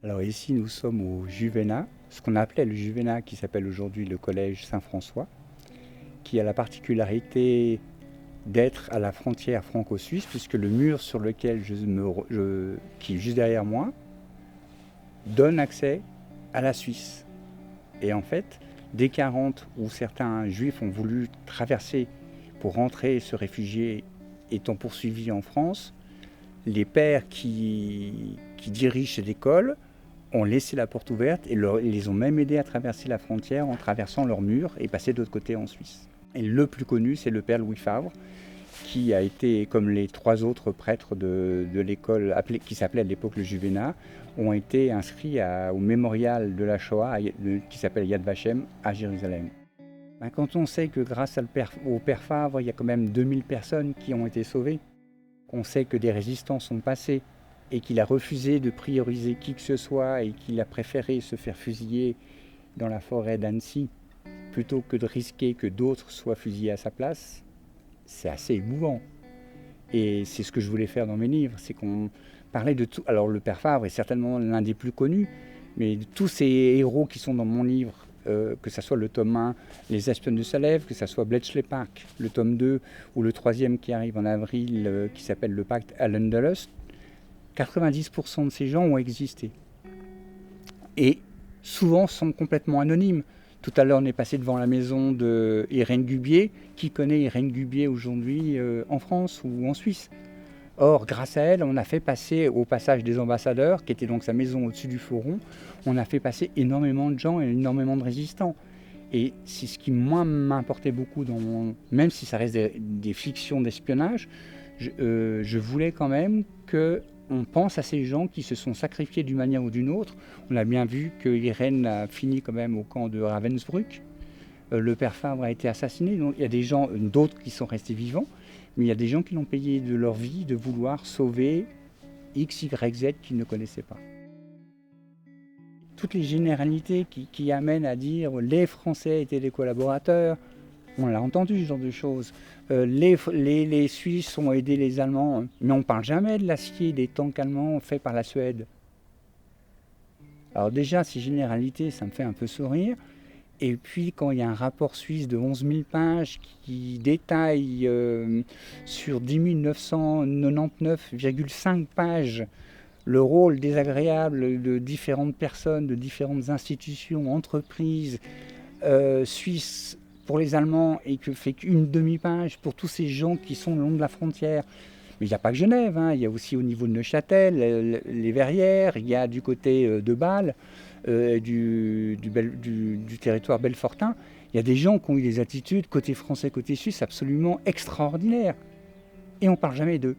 Alors ici, nous sommes au Juvénat, ce qu'on appelait le Juvénat, qui s'appelle aujourd'hui le collège Saint-François, qui a la particularité d'être à la frontière franco-suisse, puisque le mur sur lequel qui est juste derrière moi, donne accès à la Suisse. Et en fait, dès 40, où certains juifs ont voulu traverser pour rentrer et se réfugier, étant poursuivis en France, les pères qui dirigent cette école ont laissé la porte ouverte et ils les ont même aidés à traverser la frontière en traversant leur mur et passer de l'autre côté en Suisse. Et le plus connu, c'est le père Louis Favre, qui a été, comme les trois autres prêtres de l'école, qui s'appelait à l'époque le Juvénat, ont été inscrits au mémorial de la Shoah, qui s'appelle Yad Vashem, à Jérusalem. Quand on sait que grâce au père Favre, il y a quand même 2000 personnes qui ont été sauvées, qu'on sait que des résistants sont passés, et qu'il a refusé de prioriser qui que ce soit et qu'il a préféré se faire fusiller dans la forêt d'Annecy plutôt que de risquer que d'autres soient fusillés à sa place, c'est assez émouvant. Et c'est ce que je voulais faire dans mes livres, c'est qu'on parlait de tout. Alors le père Favre est certainement l'un des plus connus, mais de tous ces héros qui sont dans mon livre, que ce soit le tome 1, Les espionnes de Salève, que ce soit Bletchley Park, le tome 2, ou le troisième qui arrive en avril, qui s'appelle Le Pacte Allen-Dulles, 90% de ces gens ont existé. Et souvent sont complètement anonymes. Tout à l'heure, on est passé devant la maison de Irène Gubier. Qui connaît Irène Gubier aujourd'hui en France ou en Suisse? Or, grâce à elle, on a fait passer au passage des ambassadeurs, qui était donc sa maison au-dessus du Foron, on a fait passer énormément de gens et énormément de résistants. Et c'est ce qui, moi, m'importait beaucoup, même si ça reste des fictions d'espionnage, je voulais quand même qu'on pense à ces gens qui se sont sacrifiés d'une manière ou d'une autre. On a bien vu que Irène a fini quand même au camp de Ravensbrück. Le père Favre a été assassiné. Donc il y a des gens, d'autres qui sont restés vivants, mais il y a des gens qui l'ont payé de leur vie de vouloir sauver X, Y, Z qu'ils ne connaissaient pas. Toutes les généralités qui amènent à dire les Français étaient des collaborateurs, on l'a entendu, ce genre de choses. Les Suisses ont aidé les Allemands, mais on ne parle jamais de l'acier des tanks allemands faits par la Suède. Alors déjà, ces généralités, ça me fait un peu sourire. Et puis, quand il y a un rapport suisse de 11 000 pages qui détaille sur 10 999,5 pages le rôle désagréable de différentes personnes, de différentes institutions, entreprises suisses pour les Allemands et que fait qu'une demi-page pour tous ces gens qui sont le long de la frontière. Mais il n'y a pas que Genève, hein. Il y a aussi au niveau de Neuchâtel, les Verrières, il y a du côté de Bâle, du territoire belfortain. Il y a des gens qui ont eu des attitudes, côté français, côté suisse, absolument extraordinaires. Et on ne parle jamais d'eux.